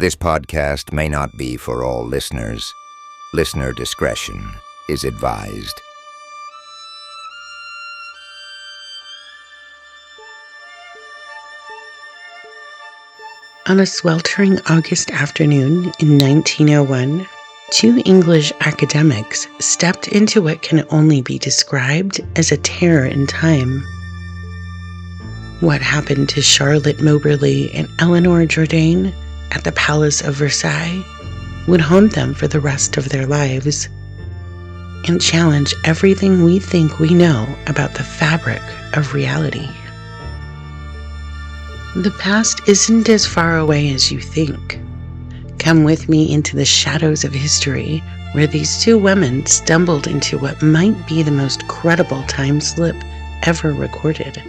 This podcast may not be for all listeners. Listener discretion is advised. On a sweltering August afternoon in 1901, two English academics stepped into what can only be described as a terror in time. What happened to Charlotte Moberly and Eleanor Jourdain at the Palace of Versailles would haunt them for the rest of their lives and challenge everything we think we know about the fabric of reality. The past isn't as far away as you think. Come with me into the shadows of history, where these two women stumbled into what might be the most credible time slip ever recorded.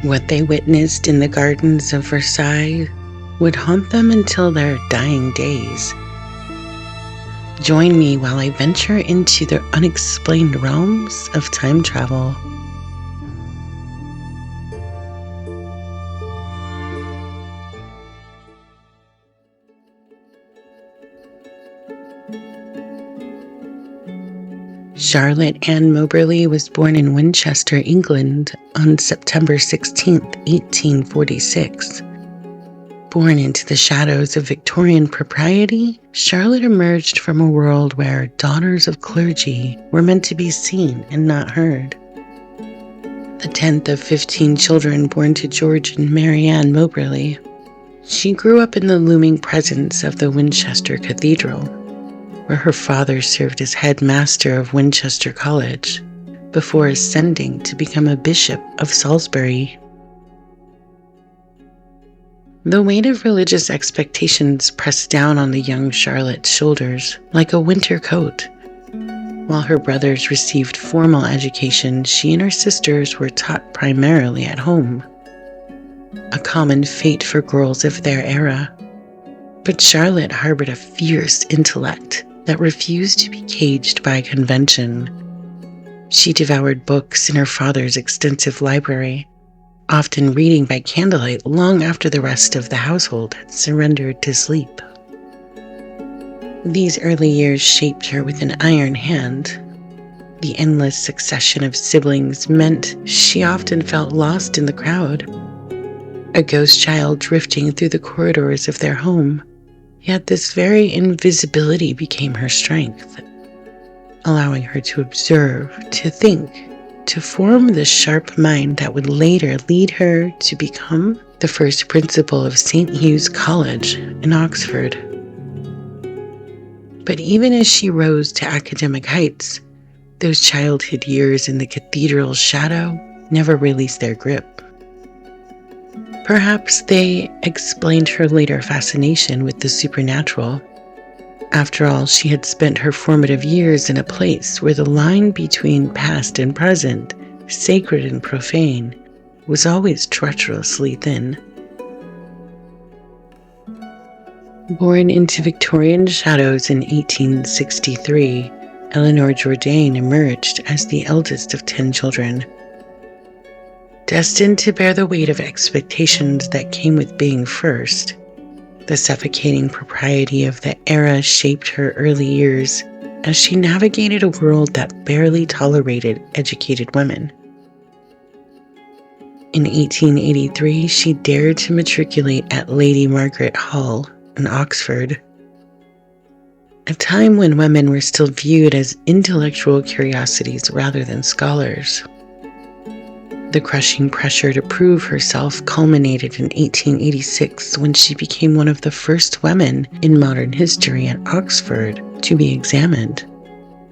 What they witnessed in the gardens of Versailles would haunt them until their dying days. Join me while I venture into the unexplained realms of time travel. Charlotte Ann Moberly was born in Winchester, England on September 16, 1846. Born into the shadows of Victorian propriety, Charlotte emerged from a world where daughters of clergy were meant to be seen and not heard. The 10th of 15 children born to George and Mary Ann Moberly, she grew up in the looming presence of the Winchester Cathedral, where her father served as headmaster of Winchester College before ascending to become a bishop of Salisbury. The weight of religious expectations pressed down on the young Charlotte's shoulders like a winter coat. While her brothers received formal education, she and her sisters were taught primarily at home, a common fate for girls of their era. But Charlotte harbored a fierce intellect that refused to be caged by convention. She devoured books in her father's extensive library, often reading by candlelight long after the rest of the household had surrendered to sleep. These early years shaped her with an iron hand. The endless succession of siblings meant she often felt lost in the crowd, a ghost child drifting through the corridors of their home. Yet this very invisibility became her strength, allowing her to observe, to think, to form the sharp mind that would later lead her to become the first principal of St. Hugh's College in Oxford. But even as she rose to academic heights, those childhood years in the cathedral's shadow never released their grip. Perhaps they explained her later fascination with the supernatural. After all, she had spent her formative years in a place where the line between past and present, sacred and profane, was always treacherously thin. Born into Victorian shadows in 1863, Eleanor Jourdain emerged as the eldest of 10 children. Destined to bear the weight of expectations that came with being first, the suffocating propriety of the era shaped her early years as she navigated a world that barely tolerated educated women. In 1883, she dared to matriculate at Lady Margaret Hall in Oxford, a time when women were still viewed as intellectual curiosities rather than scholars. The crushing pressure to prove herself culminated in 1886 when she became one of the first women in modern history at Oxford to be examined.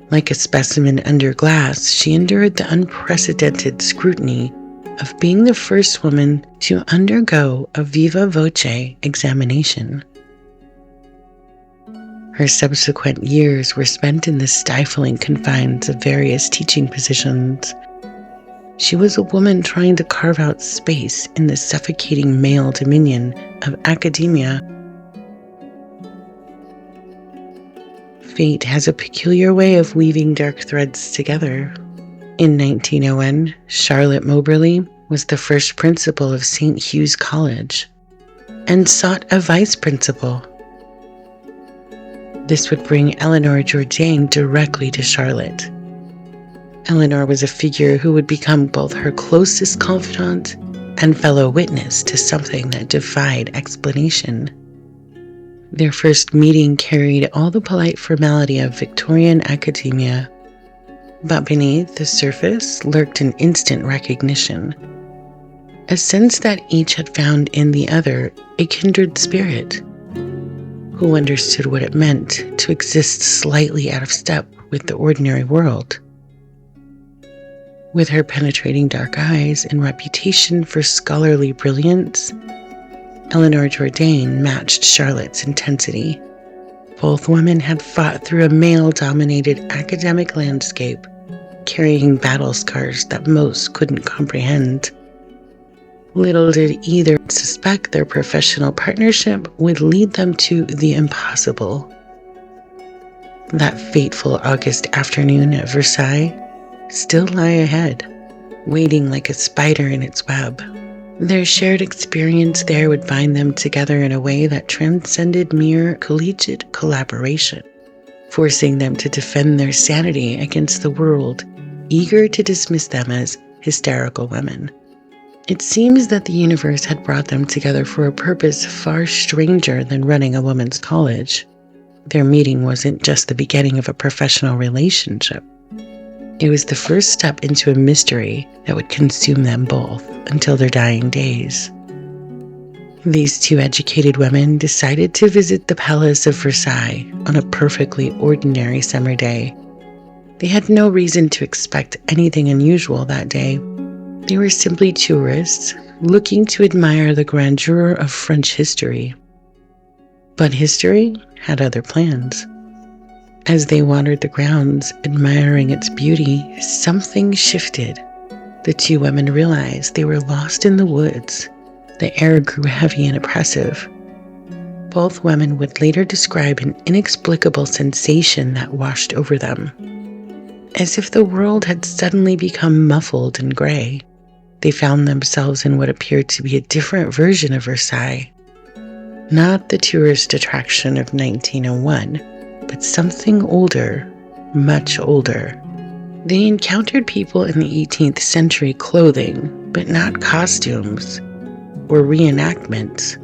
Like a specimen under glass, she endured the unprecedented scrutiny of being the first woman to undergo a viva voce examination. Her subsequent years were spent in the stifling confines of various teaching positions. She was a woman trying to carve out space in the suffocating male dominion of academia. Fate has a peculiar way of weaving dark threads together. In 1901, Charlotte Moberly was the first principal of St. Hugh's College and sought a vice principal This would bring Moberly-Jourdain directly to Charlotte. Eleanor was a figure who would become both her closest confidant and fellow witness to something that defied explanation. Their first meeting carried all the polite formality of Victorian academia, but beneath the surface lurked an instant recognition, a sense that each had found in the other a kindred spirit, who understood what it meant to exist slightly out of step with the ordinary world. With her penetrating dark eyes and reputation for scholarly brilliance, Moberly-Jourdain matched Charlotte's intensity. Both women had fought through a male-dominated academic landscape, carrying battle scars that most couldn't comprehend. Little did either suspect their professional partnership would lead them to the impossible. That fateful August afternoon at Versailles still lie ahead, waiting like a spider in its web. Their shared experience there would bind them together in a way that transcended mere collegiate collaboration, forcing them to defend their sanity against the world, eager to dismiss them as hysterical women. It seems that the universe had brought them together for a purpose far stranger than running a women's college. Their meeting wasn't just the beginning of a professional relationship. It was the first step into a mystery that would consume them both until their dying days. These two educated women decided to visit the Palace of Versailles on a perfectly ordinary summer day. They had no reason to expect anything unusual that day. They were simply tourists looking to admire the grandeur of French history. But history had other plans. As they wandered the grounds, admiring its beauty, something shifted. The two women realized they were lost in the woods. The air grew heavy and oppressive. Both women would later describe an inexplicable sensation that washed over them, as if the world had suddenly become muffled and gray. They found themselves in what appeared to be a different version of Versailles. Not the tourist attraction of 1901, but something older, much older. They encountered people in the 18th century clothing, but not costumes or reenactments.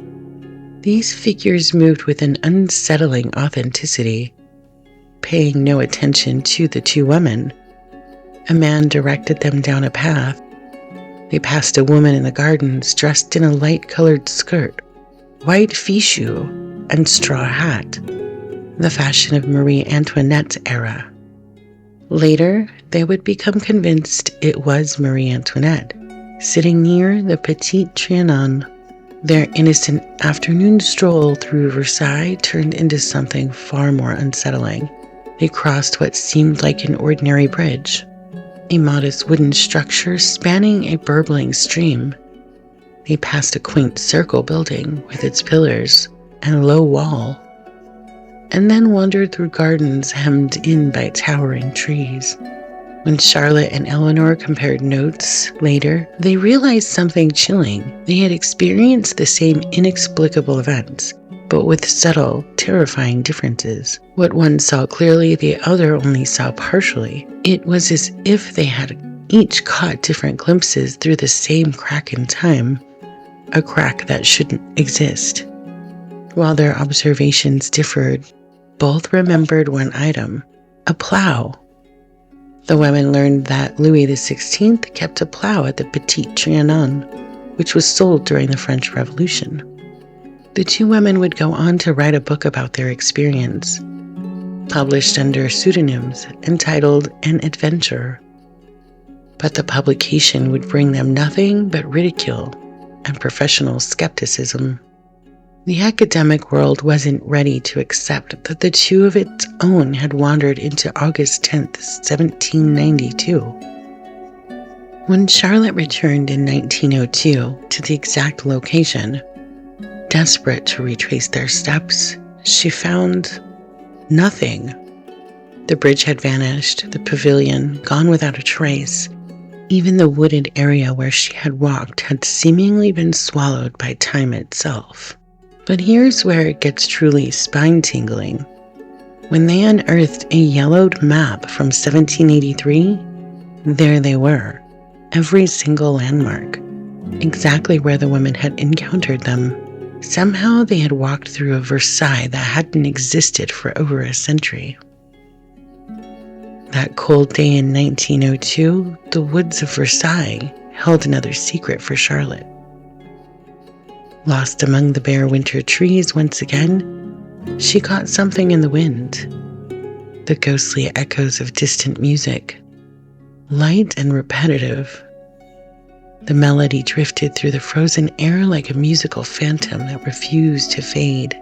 These figures moved with an unsettling authenticity, paying no attention to the two women. A man directed them down a path. They passed a woman in the gardens dressed in a light-colored skirt, white fichu, and straw hat, the fashion of Marie Antoinette's era. Later, they would become convinced it was Marie Antoinette, sitting near the Petit Trianon. Their innocent afternoon stroll through Versailles turned into something far more unsettling. They crossed what seemed like an ordinary bridge, a modest wooden structure spanning a burbling stream. They passed a quaint circle building with its pillars and a low wall, and then wandered through gardens hemmed in by towering trees. When Charlotte and Eleanor compared notes later, they realized something chilling. They had experienced the same inexplicable events, but with subtle, terrifying differences. What one saw clearly, the other only saw partially. It was as if they had each caught different glimpses through the same crack in time, a crack that shouldn't exist. While their observations differed, both remembered one item: a plow. The women learned that Louis XVI kept a plow at the Petit Trianon, which was sold during the French Revolution. The two women would go on to write a book about their experience, published under pseudonyms entitled An Adventure. But the publication would bring them nothing but ridicule and professional skepticism. The academic world wasn't ready to accept that the two of its own had wandered into August 10th, 1792. When Charlotte returned in 1902 to the exact location, desperate to retrace their steps, she found nothing. The bridge had vanished, the pavilion gone without a trace. Even the wooded area where she had walked had seemingly been swallowed by time itself. But here's where it gets truly spine-tingling. When they unearthed a yellowed map from 1783, there they were, every single landmark, exactly where the women had encountered them. Somehow they had walked through a Versailles that hadn't existed for over a century. That cold day in 1902, the woods of Versailles held another secret for Charlotte. Lost among the bare winter trees once again, she caught something in the wind. The ghostly echoes of distant music, light and repetitive. The melody drifted through the frozen air like a musical phantom that refused to fade.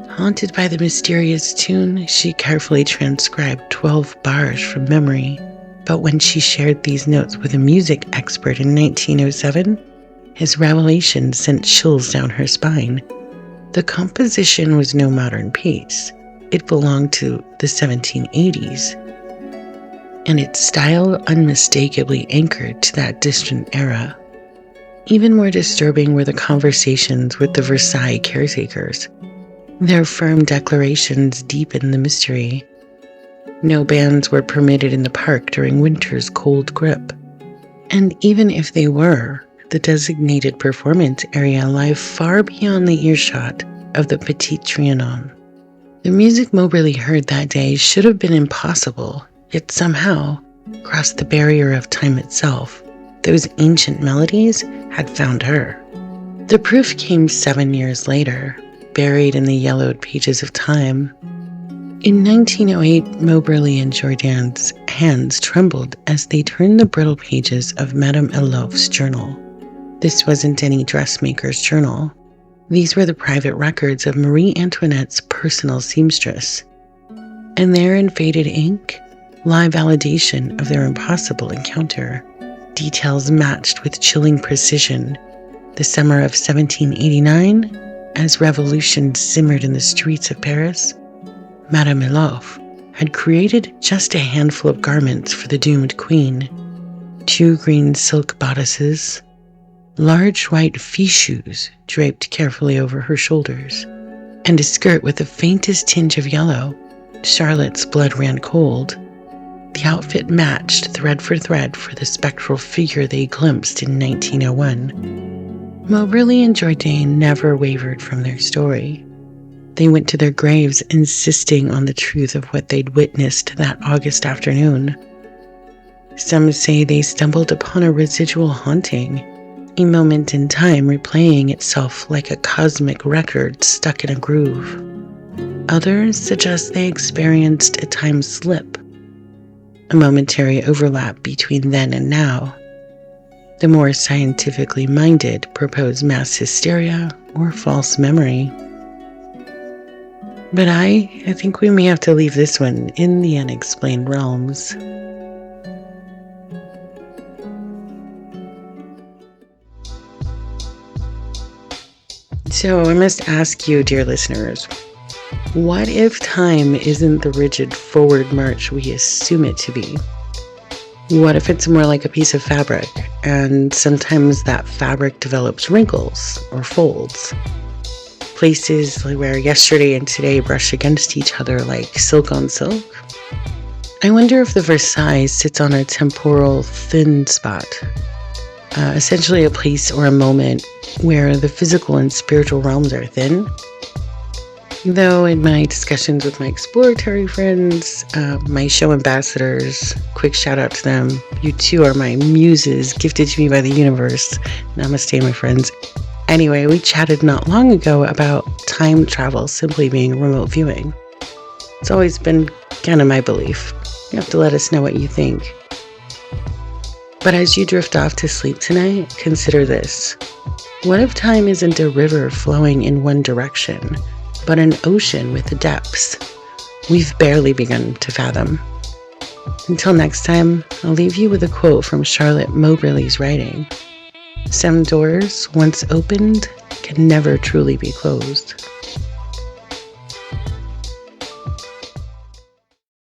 Haunted by the mysterious tune, she carefully transcribed 12 bars from memory. But when she shared these notes with a music expert in 1907, his revelation sent chills down her spine. The composition was no modern piece. It belonged to the 1780s, and its style unmistakably anchored to that distant era. Even more disturbing were the conversations with the Versailles caretakers. Their firm declarations deepened the mystery. No bands were permitted in the park during winter's cold grip. And even if they were, the designated performance area lay far beyond the earshot of the Petit Trianon. The music Moberly heard that day should have been impossible, yet somehow crossed the barrier of time itself. Those ancient melodies had found her. The proof came 7 years later, buried in the yellowed pages of time. In 1908, Moberly and Jourdain's hands trembled as they turned the brittle pages of Madame Elof's journal. This wasn't any dressmaker's journal. These were the private records of Marie Antoinette's personal seamstress. And there in faded ink, lie validation of their impossible encounter. Details matched with chilling precision. The summer of 1789, as revolution simmered in the streets of Paris, Madame Elof had created just a handful of garments for the doomed queen. 2 green silk bodices, large white fichus draped carefully over her shoulders, and a skirt with the faintest tinge of yellow. Charlotte's blood ran cold. The outfit matched thread for the spectral figure they glimpsed in 1901. Moberly and Jourdain never wavered from their story. They went to their graves insisting on the truth of what they'd witnessed that August afternoon. Some say they stumbled upon a residual haunting, a moment in time replaying itself like a cosmic record stuck in a groove. Others suggest they experienced a time slip, a momentary overlap between then and now. The more scientifically minded propose mass hysteria or false memory. But I think we may have to leave this one in the unexplained realms. So I must ask you, dear listeners, what if time isn't the rigid forward march we assume it to be? What if it's more like a piece of fabric, and sometimes that fabric develops wrinkles or folds? Places where yesterday and today brush against each other like silk on silk? I wonder if the Versailles sits on a temporal thin spot, essentially a place or a moment where the physical and spiritual realms are thin. Though in my discussions with my exploratory friends, my show ambassadors, quick shout out to them. You two are my muses gifted to me by the universe. Namaste, my friends. Anyway, we chatted not long ago about time travel simply being remote viewing. It's always been kind of my belief. You have to let us know what you think. But as you drift off to sleep tonight, consider this. What if time isn't a river flowing in one direction, but an ocean with depths we've barely begun to fathom? Until next time, I'll leave you with a quote from Charlotte Moberly's writing. Some doors, once opened, can never truly be closed.